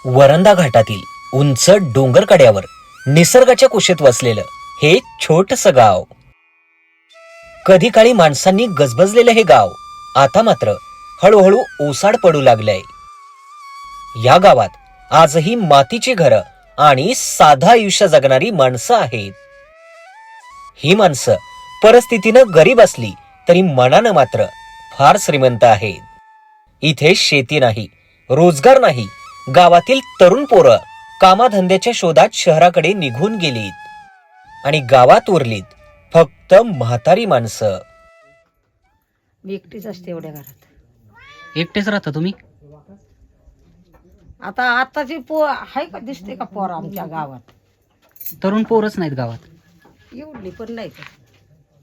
Veranda घाटातील उंच डोंगर कड्यावर निसर्गाच्या कुशीत वसलेलं हे छोटसं गाव. कधी काळी माणसांनी गजबजलेलं हे गाव आता मात्र हळूहळू ओसाड पडू लागलंय. या गावात आजही मातीची घरं आणि साधं आयुष्य जगणारी माणसं आहेत. ही माणसं परिस्थितीनं गरीब असली तरी मनानं मात्र फार श्रीमंत आहेत. इथे शेती नाही, रोजगार नाही. गावातील तरुण पोरं कामाधंद्याच्या शोधात शहराकडे निघून गेलीत आणि गावात उरलीत फक्त म्हातारी माणसं. मी एकटीच असते एवढ्या घरात. एकटेच राहता तुम्ही? आता आताची आहे का, दिसते का पोर आमच्या गावात? तरुण पोरच नाहीत गावात? एवढी पण नाही का,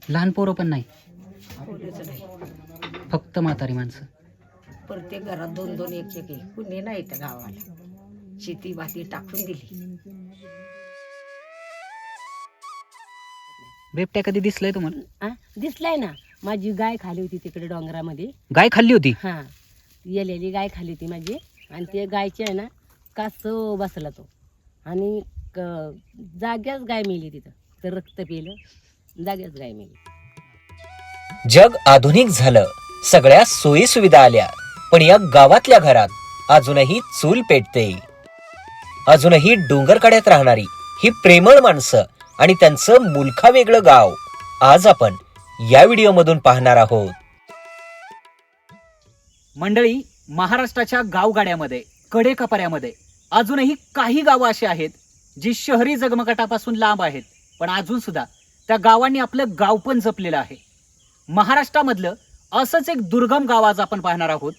लहान पोरं पण नाही, कोणीच नाही. फक्त म्हातारी माणसं. प्रत्येक घरात दोन दोन एक एक आहे. कुणी नाही त्या गावाला. शेती भाती टाकून दिली. बिबट्या कधी दिसलंय तुम्हाला? दिसलाय ना, माझी गाय खाली होती तिकडे डोंगरामध्ये. गाय खाल्ली होती? हा, येलेली गाय खाली होती माझी. आणि ते गायची आहे ना, कास बसला तो आणि जाग्याच गाय मेली तिथं. तर रक्त पिलं, जाग्याच गाय मेली. जग आधुनिक झालं, सगळ्या सोयी सुविधा आल्या, पण या गावातल्या घरात अजूनही चूल पेटते. अजूनही डोंगरकड्यात राहणारी ही प्रेमळ माणसं आणि त्यांचं मुलखा वेगळं गाव आज आपण या व्हिडिओ मधून पाहणार आहोत. मंडळी, महाराष्ट्राच्या गावगाड्यामध्ये, कडेकपाऱ्यामध्ये अजूनही काही गावं अशी आहेत जी शहरी जगमगाटापासून लांब आहेत, पण अजून सुद्धा त्या गावांनी आपलं गाव पण जपलेलं आहे. महाराष्ट्रामधलं असंच एक दुर्गम गाव आज आपण पाहणार आहोत.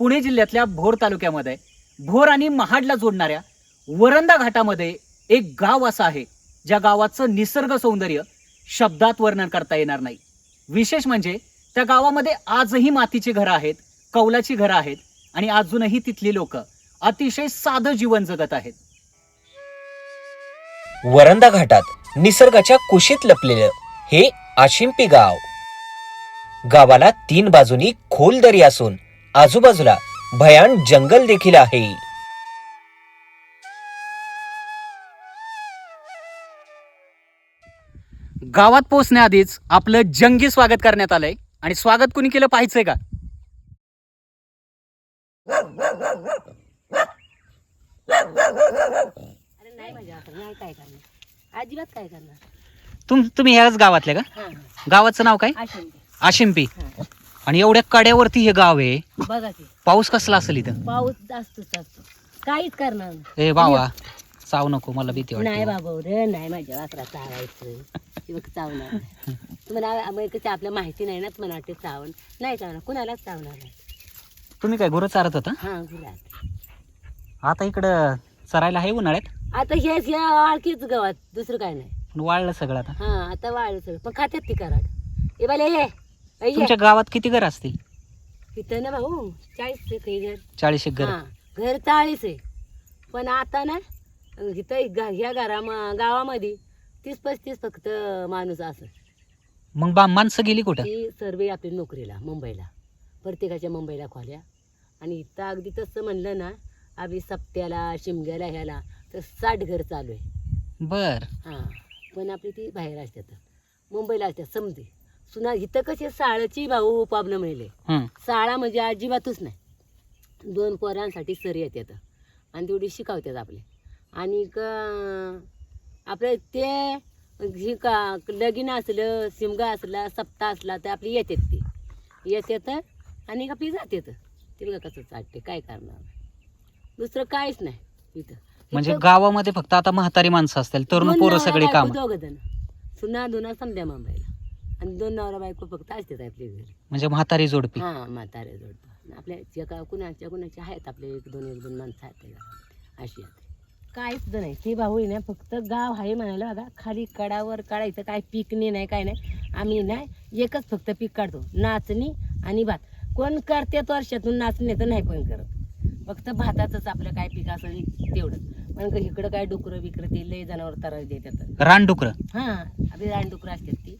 पुणे जिल्ह्यातल्या भोर तालुक्यामध्ये भोर आणि महाडला जोडणाऱ्या वरंदा घाटामध्ये एक गाव असं आहे ज्या गावाचं निसर्ग सौंदर्य शब्दात वर्णन करता येणार नाही. विशेष म्हणजे त्या गावामध्ये आजही मातीची घरं आहेत, कौलाची घरं आहेत आणि अजूनही तिथली लोक अतिशय साधं जीवन जगत आहेत. वरंदा घाटात निसर्गाच्या कुशीत लपलेलं हे आशिंपी गाव. गावाला 3 बाजूनी खोल दरी असून आजूबाजूला भयान जंगल देखील आहे. गावात पोहोचण्याआधीच आपलं जंगी स्वागत करण्यात आलंय आणि स्वागत कुणी केलं पाहायचंय का? अरे नाही माझ्या हातात, नाही काय करणार, अजिबात काय करणार. तुम्ही ह्याच गावातल्या का? हा, गावाचं नाव काय? अशांती. आशिंपी. हा. आणि एवढ्या कड्यावरती हे गाव आहे. बघा की पाऊस कसला असेल इथं? पाऊस असतोच असतो, काहीच करणार नाही. ए बाबा, चाव नको, मला भीती नाही वाटते. बाबा रे, नाही माझ्या वासरा चावायचं. ते बघ चावणार नाही. तुम्हाला कसं आपल्या माहिती नाही ना, तुम्हाला वाटते चावण नाही, चावणार कुणालाच चावणार नाही. तुम्ही काय गुरं चारत होता? हा गुलाब. आता इकडं चरायला आहे उन्हाळ्यात? आता हेच ह्या वाळकीच गावात, दुसरं काय नाही. पण वाळलं सगळं आता. हा, आता वाळलं सगळं, पण खात्यात ती कराड. ए बाले हे ये. तुमच्या गावात किती घर असतील? इथं ना भाऊ 40 आहे काही घर. 40 घर. हा, घर 40 आहे. पण आता ना इथं ह्या गावामध्ये 30-35 फक्त माणूस असं. मग माणसं गेली कुठं? ती सर्वे आपली नोकरीला मुंबईला, प्रत्येकाच्या मुंबईला खोल्या. आणि इथं अगदी तसं म्हणलं ना, अगदी सप्त्याला शिमग्याला ह्याला तर 60 घर चालू आहे. बर. हां, पण आपली ती बाहेर असतात, मुंबईला असतात समजे. सुना इथं कशी शाळेची भाऊ प्रॉब्लेम मिळले. शाळा म्हणजे अजिबातच नाही. 2 पोरांसाठी सर येतात आणि तेवढी शिकवतात आपले. आणि आपलं ते हे का लगीन असलं, शिमगा असला, सप्ताह असला तर आपली येतात, ती येतात आणि आपली जातात. तिला कसं चाटते, काय करणार, दुसरं काहीच नाही इथं. म्हणजे गावामध्ये फक्त आता म्हातारी माणसं असतील, तरुण पोरं सगळी काम. 2 जण सुना धुना समजा मुंबईला आणि 2 नवरा बायको फक्त असतात आपल्या घरी. म्हणजे म्हातारी जोडपी. हा, म्हातारे जोडतो आपल्या कुणाच्या आहेत आपले 1-2 माणसं आहेत घरामध्ये अशी आहेत. काहीच नाही ते भाऊ आहे ना, फक्त गाव आहे म्हणायला बघा. खाली कडावर काढायचं, काय पिकणे नाही, काय नाही. आम्ही नाही एकच फक्त पीक काढतो, नाचणी आणि भात. कोण करते वर्षातून नाचणी, तर नाही कोण करत. फक्त भाताचंच आपलं काय पीक असेल तेवढंच. पण इकडं काय डुकरं बिकरं ते लय जनावर त्रास देतात. रानडुकरं? हां, आपली रानडुकरं असतात ती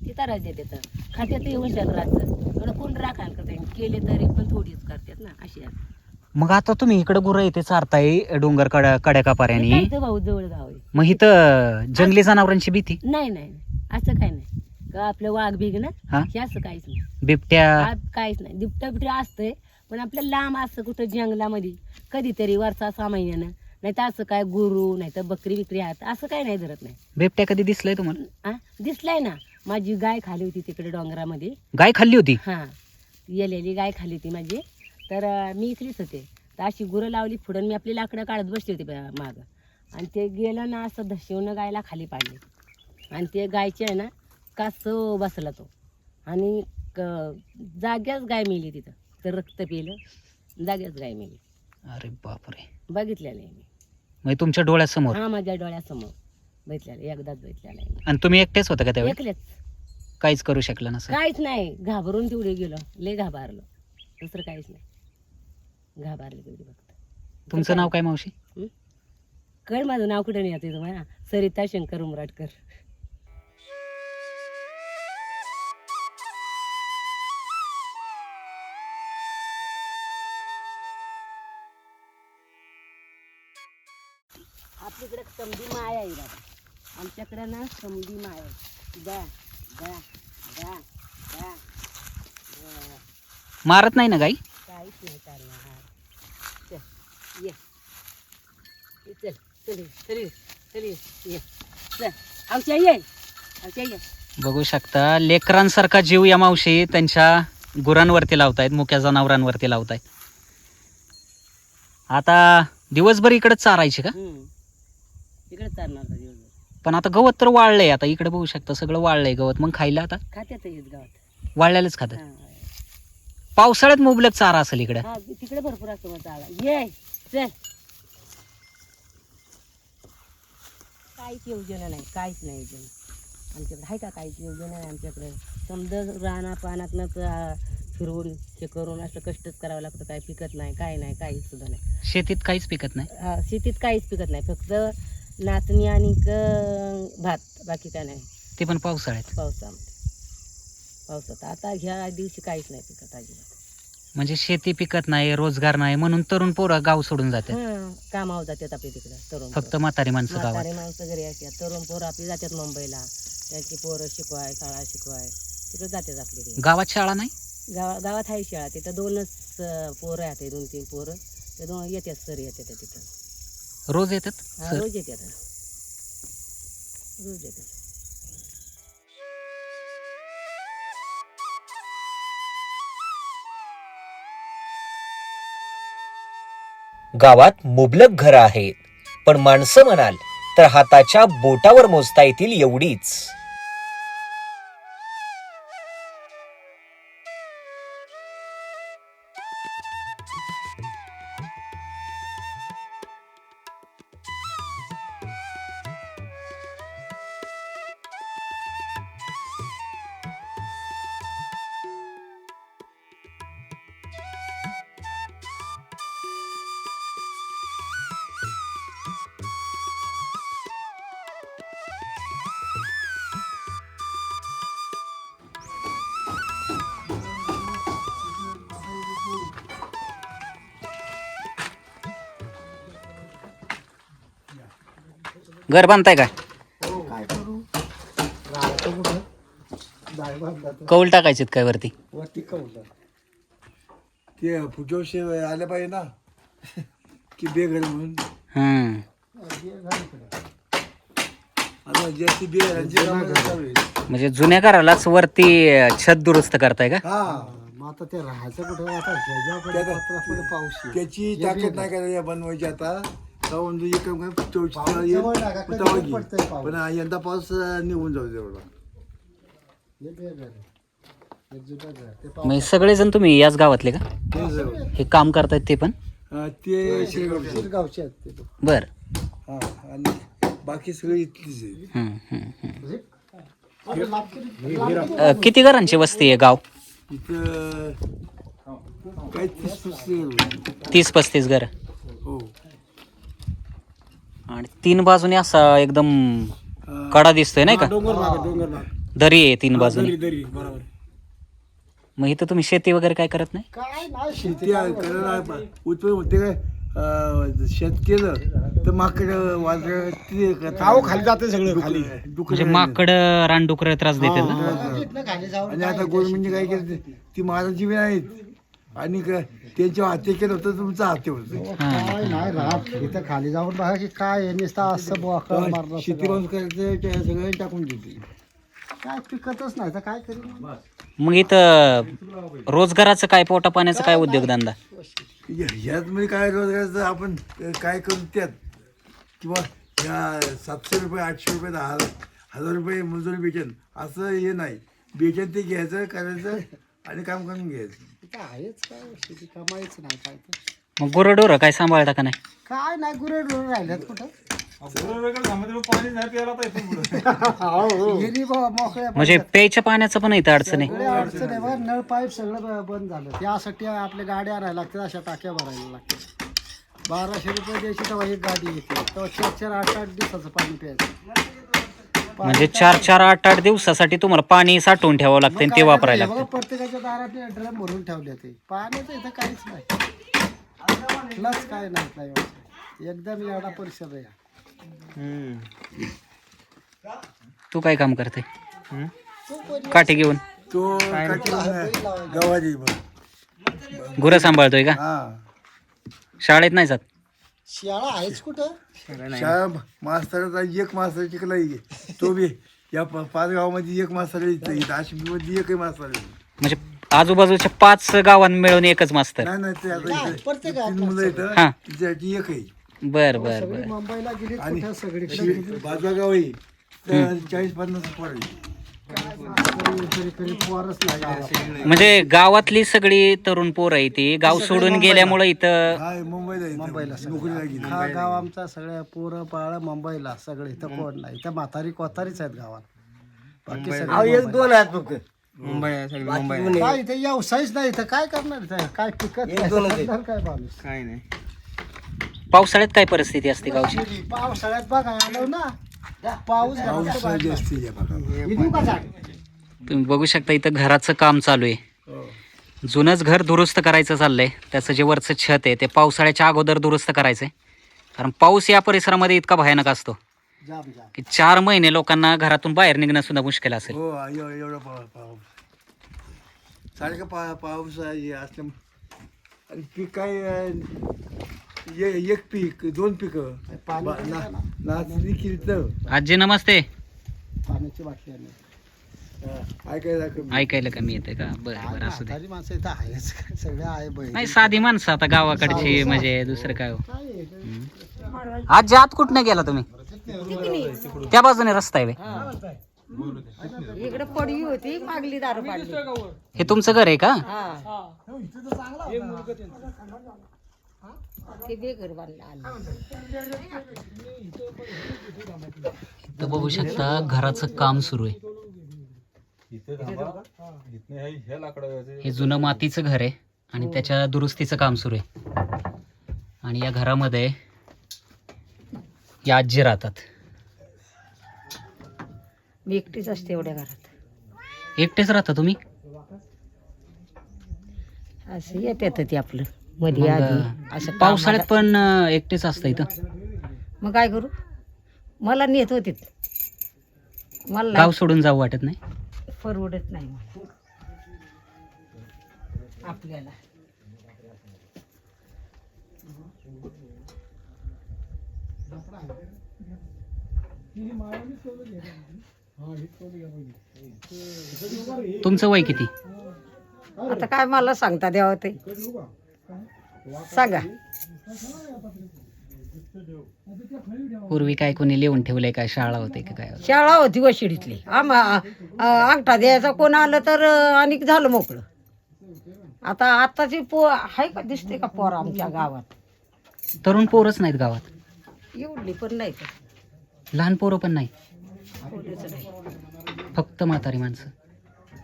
त्रास देतात. खात्यात येऊन शहराचं एवढं कोण राखायला करते, केले तरी पण थोडीच करतात ना, अशी आहे. मग आता तुम्ही इकडे गुरं इथे चारताय डोंगर कड्या कापाऱ्यानी, काय भाऊ जवळ गाव आहे. मग इथं जंगली जनावरांची भीती, नाही नाही नाही, असं काय नाही का आपलं वाघ बिग ना हा? हे असं काहीच नाही. बिबट्या, आज काहीच नाही. बिबट्या बिबट्या असतंय पण आपल्या लांब असं कुठं जंगलामध्ये कधीतरी वर्षा 6 महिन्यानं, नाही तर असं काय गुरु नाही तर बकरी बिकरी आहेत असं काय नाही धरत नाही. बिबट्या कधी दिसलाय तुम्हाला? आ दिसलाय ना, माझी गाय खाली होती तिकडे डोंगरामध्ये. गाय खाल्ली होती? हां, येलेली गाय खाली होती माझी. तर मी इकडेच होते, तर अशी गुरं लावली पुढं, मी आपली लाकडं काढत बसली होती मागं, आणि ते गेलं ना असं धशिवून गायला खाली पाडले, आणि ते गायचे आहे ना कासव बसला तो, आणि जाग्याच गाय मेली तिथं. तर रक्त पिलं, जाग्याच गाय मेली. अरे बापरे, बघितल्या नाही मी. म्हणजे तुमच्या डोळ्यासमोर? हा, माझ्या डोळ्यासमोर बघितल्या, एकदाच बघितल्या नाही मी. आणि तुम्ही एकटेच होता का त्यावेळी? एकलेच, काहीच करू शकलं नसं? काहीच नाही, घाबरून तेवढे गेलो, लय घाबरलो, दुसरं काहीच नाही, घाबरले तेवढी फक्त. तुमचं नाव काय मावशी? कळ माझं नाव कुठे नाही येते तुम्हाला, सरिता शंकर उमराटकर. आपल्याकडे समधी माय आहे बाबा, आमच्याकडे ना समधी माय आहे. दा दा दा दा मारत नाही ना गाई? काहीच नाही करणार. चल ये, चल चल चल चल ये, चल आमच्या ये, आमच्या ये. बघू शकता, लेकरांसारखा जीव या मावशी त्यांच्या गुरांवरती लावतायत, मुक्या जनावरांवरती लावतायत. आता दिवसभर इकडे चारायचे का? इकडे चालणार का दिवसभर? पण आता गवत तर वाळलंय, आता इकडे बघू शकता सगळं वाळलंय गवत, मग खायला आता खात्यात येत गावात, वाळल्यालाच खातात. हा, पावसाळ्यात मुबलक चारा असेल इकडे. हा, तिकडे भरपूर असतो मग चाला. ये चल. काहीच योजना नाही, काहीच नाही योजना आमच्याकडे. आहे का काहीच योजना नाही आमच्याकडे? समजा राना पानातनं फिरवून हे करून असं कष्टच करावं लागतं. काय पिकत नाही, काय नाही, काहीच सुद्धा नाही. शेतीत काहीच पिकत नाही? शेतीत काहीच पिकत नाही, फक्त नाचणी आणि भात, बाकी काय नाही. ते पण पावसाळ्यात? पावसात आता ह्या दिवशी काहीच नाही पिकत अजिबात. म्हणजे शेती पिकत नाही, रोजगार नाही, म्हणून तरुण पोरं गाव सोडून जातात. कामावर जातात आपले तिकडे तरुण. फक्त म्हातारी माणसं गावात? म्हातारी माणसं घरी असतात, तरुण पोरं आपली जातात मुंबईला, त्यांची पोरं शिकवाय, शाळा शिकवाय तिकडे जातात आपली ते. गावात शाळा नाही? गावात आहे शाळा, तिथं 2च पोरं आहेत, 2-3 पोरं, ते 2 येतात, सर येतात तिथं. रोज येतात? रोज येतात, रोज येतात. गावात मुबलक घरं आहेत, पण माणसं म्हणाल तर हाताच्या बोटावर मोजता येतील एवढीच. घर बांधताय काय? कौल टाकायचे काय वरती? वरती कवलं ते फुटोशे आले पाहिजे ना की बेघर म्हणून. आता जे बेघरांची म्हणजे जुन्या घरालाच वरती छत दुरुस्त करताय का? हा, मग आता ते राहायचं कुठे? आता पाऊस त्याची ताकद नाही का बनवायची आता. पण यंदा पाऊस निघून जाऊ तेवढा. म्हणजे सगळेजण तुम्ही याच गावातले का? हे काम करतायत ते पण? ते शिरगावचे आहेत. बर. हा, आणि बाकी सगळे इथलीच आहे. किती घरांची वस्ती आहे गाव? इथं काय 30-35 घर. हो. आणि 3 बाजूने असा एकदम कडा दिसतोय नाही का? डोंगर भाग दरी आहे 3 बाजूने. दरी बरोबर. मग इथं तुम्ही शेती वगैरे काय करत नाही? काय नाही शेती करायला उत्पन्न होते काय शेत केलं तर माकड वाजळ ते गाव खाली जाते सगळं खाली. म्हणजे माकड रानडुकर त्रास देतात ना? इथनं खाली जाऊन आणि आता गव्हर्नमेंटने काय केलं ती महाराजी बी आहेत आणि त्यांच्या हत्या केलं होतं तुमचं हत्या होतं. काय नाही राहत इथं खाली जाऊन बघा की काय आहे, नुसतं असं बोकड मारलं शेती सगळं. बंद करायचं ते सगळं टाकून देते. काय पिकतच नाही तर काय करू. मग इथं रोजगाराचं काय, पोटा पाण्याचं काय उद्योगधंदा? ह्यात मध्ये काय रोजगाराचं आपण काय करू त्यात किंवा ह्या 700 रुपये 800 रुपये 1000 रुपये मजुरी बेचन असं हे नाही. बेचन ते घ्यायचं करायचं आणि काम करून घ्यायचं. इथं आहेच काय शेती कमाईच नाही काय तर. मग गुरंढोरं काय सांभाळता का नाही? काय नाही गुरे डोर राहिल्यात कुठं. गिरी मोकळ्या म्हणजे प्यायच्या पाण्याचं पण इथं अडचण आहे. सगळे अडचण आहे बघा, नळ पाईप सगळं बंद झालं. त्यासाठी आपल्या गाड्या आणायला लागतात, अशा टाक्या भरायला लागतात. 1200 रुपये द्यायची तेव्हा एक गाडी येते, तेव्हा 4-4 8-8 दिवसाचं पाणी प्यायचं. म्हणजे 4-4 8-8 दिवसासाठी तुम्हाला पाणी साठवून ठेवावं लागतं आणि ते वापरायला बघा लागतं. प्रत्येकाच्या दारात ड्रम भरून ठेवले ते. पाण्याचं इथं काहीच नाही, प्लस काय नाही. एकदम एवढा परिसर आहे. तू काय काम करते? काठी घेऊन तो गवारी गुरं सांभाळतोय का? हा शाळेत नाही जात? शाळा आहेच कुठं. शाळा मास्तराचा एक मास्तर शिकला तो बी या 5 गावामध्ये एक मास्तर इथं आशिफमध्ये एकही मास्तर आहे. म्हणजे आजूबाजूच्या 5 गावां मिळून एकच मास्तर? नाही नाही ते आता इथं प्रत्येक 3 मुलं इथं हा. त्याची एक आहे. बर बर सगळी बर. मुंबईला गेली आणि कुठं सगळीकडे. बाजूला गाव आहे तर 40-50 पोरं आहे. तरी पोरच नाही गावाला. म्हणजे गावातली सगळी तरुण पोरं आहे ती गाव सोडून गेल्यामुळे इथं. हा मुंबईला आहे इथं. मुंबईला नोकरीला गेली. हा गाव आमचा सगळ्या पोरं पाळ मुंबईला सगळे. इथं कोण नाही, इथं म्हातारी कोतारीच आहेत गावात. बाकी सगळे एक दोन आहेत फक्त मुंबई काय इथं व्यवसायच नाही. इथं काय करणार, इथं काय पिकत नाही. करणार काय माणूस. काय नाही. पावसाळ्यात काय परिस्थिती असते गावची? पावसाळ्यात बघा आलो ना, पाऊस पाऊस घरात जास्ती आहे बघा. येऊ का झाड? तुम्ही बघू शकता इथं घराचं काम चालू आहे. जुनंच घर दुरुस्त करायचं चाललंय. त्याचं जे वरचं छत आहे ते पावसाळ्याच्या अगोदर दुरुस्त करायचंय, कारण पाऊस या परिसरामध्ये इतका भयानक असतो जाम जाम. की 4 महिने लोकांना घरातून बाहेर निघणं सुद्धा मुश्किल असेल. हो एवढा पाऊस सारखा पाऊस आहे असल्या आणि पीक काय एक पीक 2 पिकं पाणी नाचणी केली तर आजी नमस्ते. पाण्याची बाटली आणली. ऐकायला ऐकायला कमी येते का? बरं बरं असू दे. म्हातारी माणसं इथं आहेच, सगळे आहे बहीण. नाही साधी माणसं आता गावाकडची, म्हणजे दुसरं काय हो. काय आहे? आजी आत कुठनं गेला तुम्ही? त्या बाजूने रस्ता आहे बे. इकडे पडवी होती, मागली दारू पाडली. हे तुमचं घर आहे का? ते बेघर बांधलं आलं. तर बघू शकता घराचं काम सुरू आहे. हे जुनं मातीचं घर आहे आणि त्याच्या दुरुस्तीचं काम सुरू आहे. आणि या घरामध्ये या आजी राहतात. मी एकटीच असते एवढ्या घरात. एकटेच राहता तुम्ही? असं येतात ते आपलं मध्ये आधी असं पावसाळ्यात पण एकटेच असतं इथं? मग काय करू, मला नेत होते मला गाव सोडून जाऊ वाटत नाही? परवडत नाही मला आपल्याला. तुमचं वय किती? आता काय मला सांगता द्यावं ते सांगा. पूर्वी काय कोणी लिहून ठेवलंय काय, शाळा होते का काय? शाळा होती वशिडीतली. अंगठा द्यायचा कोण आलं तर आणि झालं मोकळं. आता आताची आहे का, दिसते का पोर आमच्या गावात? तरुण पोरच नाहीत गावात? एवढी पण नाही तर लहान पोरं पण नाही? कोणीच नाही. फक्त म्हातारी माणसं?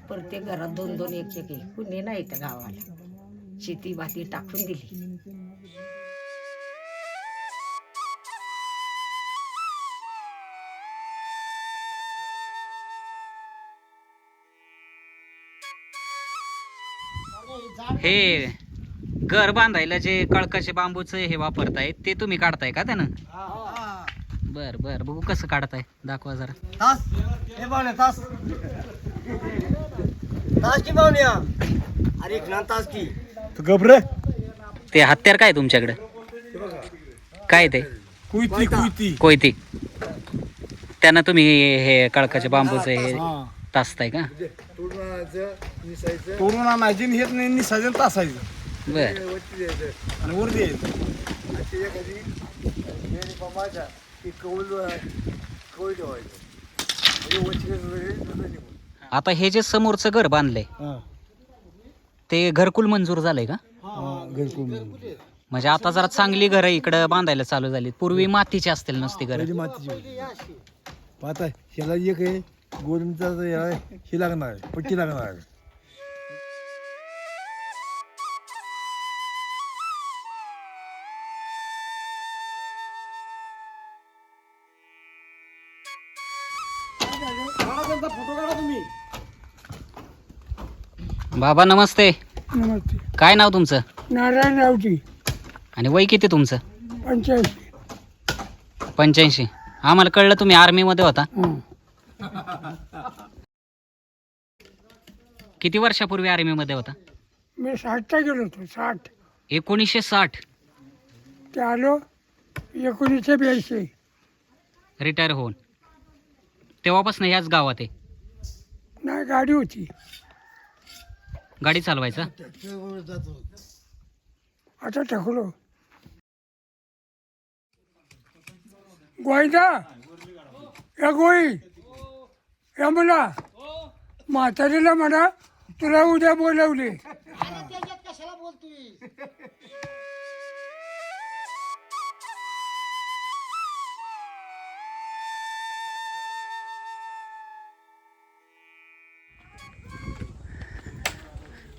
प्रत्येक घरात 2-2 1-1 आहे. कुणी नाही त्या गावाला. शेती भाती टाकून दिली. हे घर बांधायला जे कळकाचे बांबूचं हे वापरताय ते तुम्ही काढताय का त्यानं? बर बर, बघू कसं काढताय, दाखवा जरा. तास हे पाहुणे तास तास की पाहुण्या. अरे ना तास की तू घबरे ते हत्यार काय तुमच्याकडे? काय ते? कुयती कुयती कोयती. त्यानं तुम्ही हे कळकाचे बांबूचं हे तासताय का? तोडून आणायची हेच नाही निसायचं तासायचं बर. आणि वर द्यायचं. आता हे जे समोरचं घर बांधलंय ते घरकुल मंजूर झालंय का? म्हणजे आता जरा चांगली घरं इकडं बांधायला चालू झाली. पूर्वी मातीची असतील नुसती घरं. मातीची पाहता ह्याला एक आहे गोलमीचा हे लागणार आहे, पट्टी लागणार आहे. फोटो काढा तुम्ही. बाबा नमस्ते. नमस्ते. काय नाव तुमचं? नारायण रावटी. आणि वय किती तुमचं? 85. 85. आम्हाला कळलं तुम्ही आर्मीमध्ये होता. किती वर्षापूर्वी आर्मीमध्ये होता? मी 60ला गेलो होतो. 60. 1960. ते आलो 1982. रिटायर होऊन तेव्हापासून ह्याच गावात आहे. नाही गाडी होती. गाडी चालवायचा. आता टाकलो. गोयदा या गोई या मला म्हातारीला म्हणा तुला उद्या बोलवले.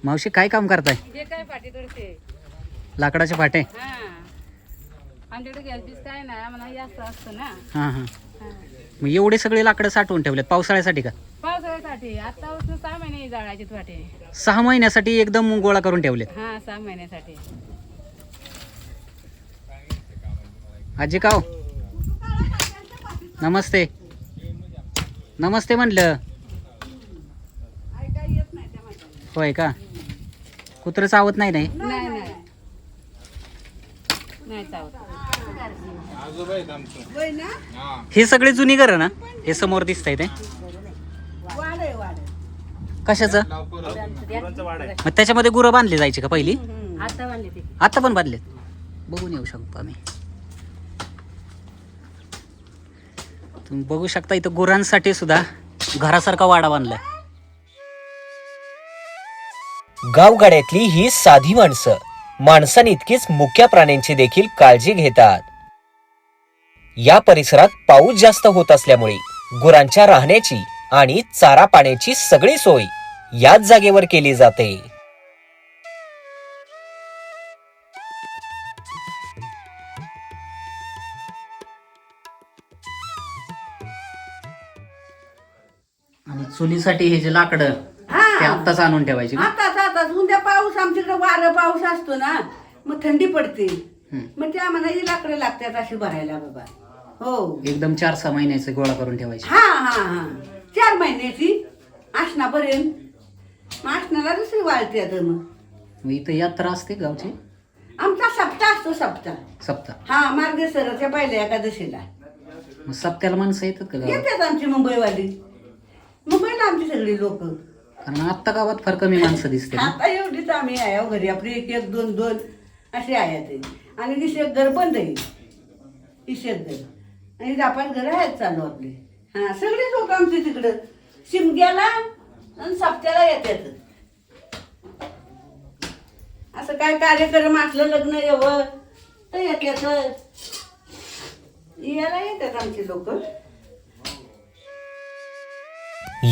मावशी काय काम करताय? हे काय पाठी तोडते. लाकडाचे फाटे. आमच्याकडे गॅस बीस काय नाही, आम्हाला जास्त असतं ना. हां हां. मग एवढे सगळे लाकडं साठवून ठेवलेत पावसाळ्यासाठी का? पावसाळ्यासाठी. आता 6 महिने जाळायचे वाटे. 6 महिन्यासाठी एकदम गोळा करून ठेवलेत. हा 6 महिन्यासाठी. आजी काव नमस्ते. नमस्ते म्हणलं. होय का? कुत्रं चावत नाही नाही? नाही नाही नाही चावत. हे सगळे जुनी घरं ना? हे समोर दिसतंय ते कशाचं? मग त्याच्यामध्ये गुरं बांधली जायची का पहिली? आता बांधले ते. आता पण बांधलेत. बघून येऊ शकतो आम्ही. तुम्ही बघू शकता इथं गुरांसाठी सुद्धा घरासारखा वाडा बांधलाय. गावगाड्यातली ही साधी माणसं माणसांइतकीच मुक्या प्राण्यांची देखील काळजी घेतात. या परिसरात पाऊस जास्त होत असल्यामुळे गुरांच्या राहण्याची आणि चारा पाण्याची सगळी सोय याच जागेवर केली जाते. आणि चुलीसाठी हे जे लाकडं ते आत्ताच आणून ठेवायची का? आता उद्या पाऊस आमच्याकडे वारं पाऊस असतो ना, मग थंडी पडते. मग त्या म्हणा ही लाकडं लागतात अशी भरायला बाबा. हो एकदम 4-6 महिन्याचे गोळा करून ठेवायची. हा हा हा 4 महिन्याची आसनापर्यंत. मग आसनाला दुसरी वाळते. आता मग इथं यात्रा असते गावची? आमचा सप्ताह असतो. सप्ताह. हा मार्गशीर्षाच्या पहिल्या एकादशीला मग सप्त्याला माणसं येतात का गावात? येतात आमची मुंबईवाली. मुंबईला आमची सगळी लोक. कारण आत्ता गावात फार कमी माणसं दिसते ना. आता एवढीच आम्ही आहे हो घरी. आपली 1-1, 2-2 असे आहेत. आणि विषेक घर बंद आहे. विषेक घर आणि जापान घर आहेत चालू आपले. हा सगळे लोक आमची तिकडं शिमग्याला आणि सप्त्याला येतात. असं काय कार्यक्रम असलं लग्न यावं तर येतात. याला येतात आमची लोक.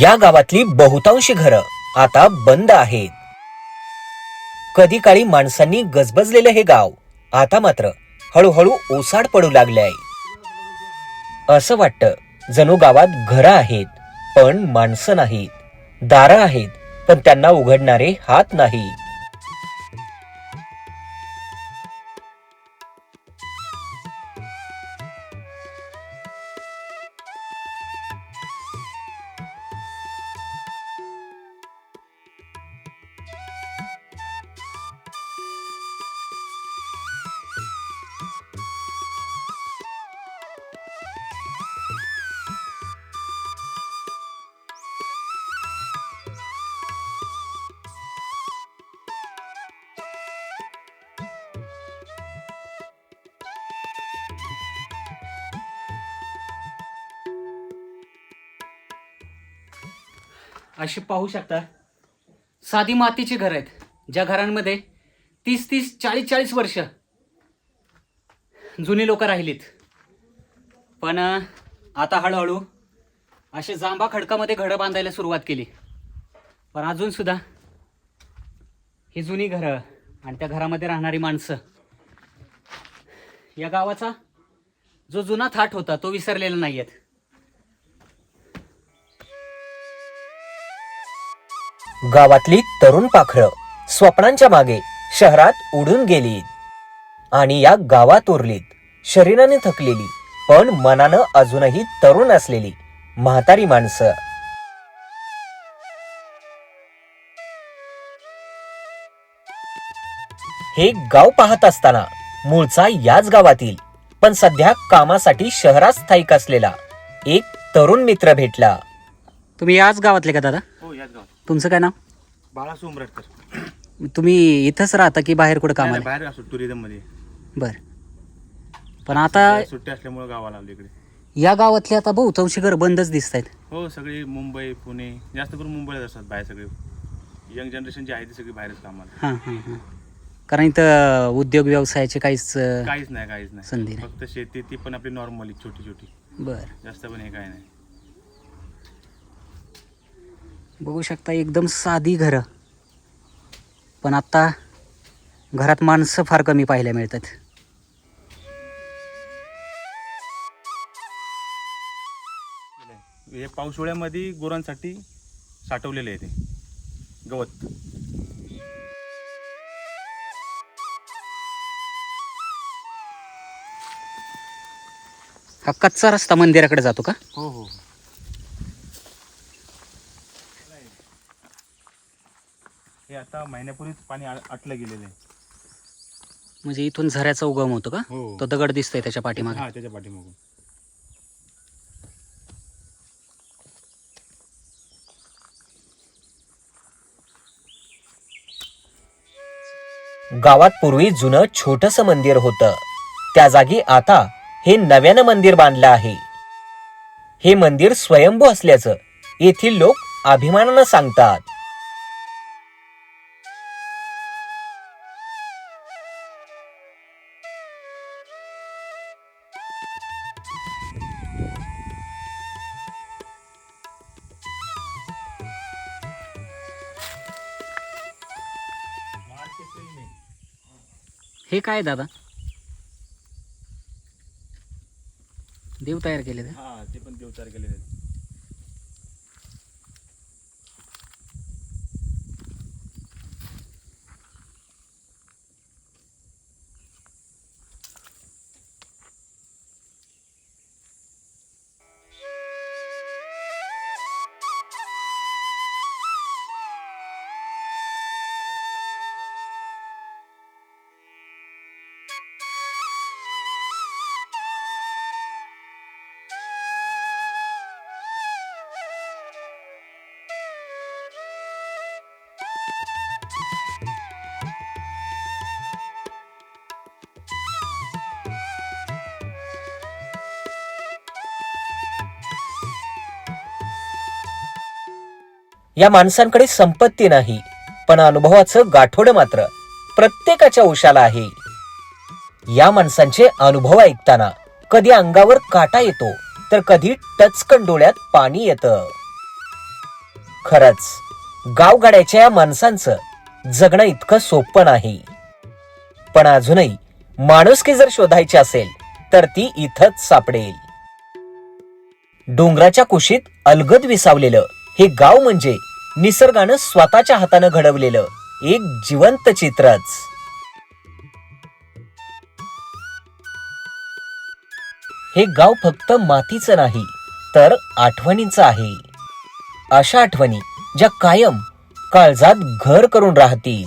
या गावातली बहुतांशी घरं आता बंद आहेत. कधी काळी माणसांनी गजबजलेलं हे गाव आता मात्र हळूहळू ओसाड पडू लागले आहे. असं वाटतं जणू गावात घरं आहेत पण माणसं नाहीत, दारं आहेत पण त्यांना उघडणारे हात नाहीत. अशी पाहू शकता साधी मातीची घर आहेत, ज्या घरांमध्ये 30-30, 40-40 वर्ष जुनी लोक राहिलीत. पण आता हळूहळू असे जांभा खडकामध्ये घरं बांधायला सुरुवात केली. पण अजून सुद्धा ही जुनी घरं आणि त्या घरामध्ये राहणारी माणसं, या गावाचा जो जुना थाट होता तो विसरलेला नाही आहेत. गावातली तरुण पाखरं स्वप्नांच्या मागे शहरात उडून गेली आणि या गावात उरलीत शरीराने थकलेली पण मनानं अजूनही तरुण असलेली म्हातारी माणसं. हे गाव पाहत असताना मूळचा याच गावातील पण सध्या कामासाठी शहरात स्थायिक असलेला एक तरुण मित्र भेटला. तुम्ही याच गावातले का दादा? हो याच गावात. तुमचं काय नाव? बाळासू उमरटकर. तुम्ही इथंच राहता की बाहेर कुठं कामाला? बाहेर असतो टुरिझम मध्ये. बर. पण आता सुट्टी असल्यामुळे गावाला आलो इकडे. या गावातली आता बहुतांशी घर बंदच दिसत आहेत. हो सगळी मुंबई पुणे, जास्त करून मुंबईला असतात बाहेर. सगळे यंग जनरेशन जी आहे ती सगळी बाहेरच कामाला. हां हां हां. कारण इथं उद्योग व्यवसायाचे काहीच काहीच नाही संधी नाही. फक्त शेती, ती पण आपली नॉर्मली छोटी छोटी, बर. जास्त पण हे काय नाही. बघू शकता एकदम साधी घरं, पण आता घरात माणसं फार कमी पाहायला मिळतात. हे पावसाळ्यामध्ये गुरांसाठी साठवलेले आहे ते गवत. हा कच्चा रस्ता मंदिराकडे जातो का? हो हो. हे आता महिन्यापूर्वीच पाणी आटलं गेलेलं आहे. म्हणजे इथून झऱ्याचा उगम होतो का? हो. तो दगड दिसतोय त्याच्या पाठीमागे. हा त्याच्या पाठीमागून. गावात पूर्वी जुनं छोटंसं मंदिर होतं. त्या जागी आता हे नव्यानं मंदिर बांधलं आहे. हे मंदिर स्वयंभू असल्याचं येथील लोक अभिमानानं सांगतात. हे काय दादा? देव तयार केले ते? हा ते पण देवचार केलेले आहेत. या माणसांकडे संपत्ती नाही पण अनुभवाचं गाठोडं मात्र प्रत्येकाच्या उशाला आहे. या माणसांचे अनुभव ऐकताना कधी अंगावर काटा येतो तर कधी टचकन डोळ्यात पाणी येतं. खरंच गावगाड्याच्या या माणसांचं जगणं इतकं सोपं नाही. पण अजूनही माणुसकी जर शोधायची असेल तर ती इथंच सापडेल. डोंगराच्या कुशीत अलगद विसावलेलं हे गाव म्हणजे निसर्गानं स्वतःच्या हातानं घडवलेलं एक जिवंत चित्रच. हे गाव फक्त मातीचं नाही तर आठवणींचं आहे. अशा आठवणी ज्या कायम काळजात घर करून राहतील.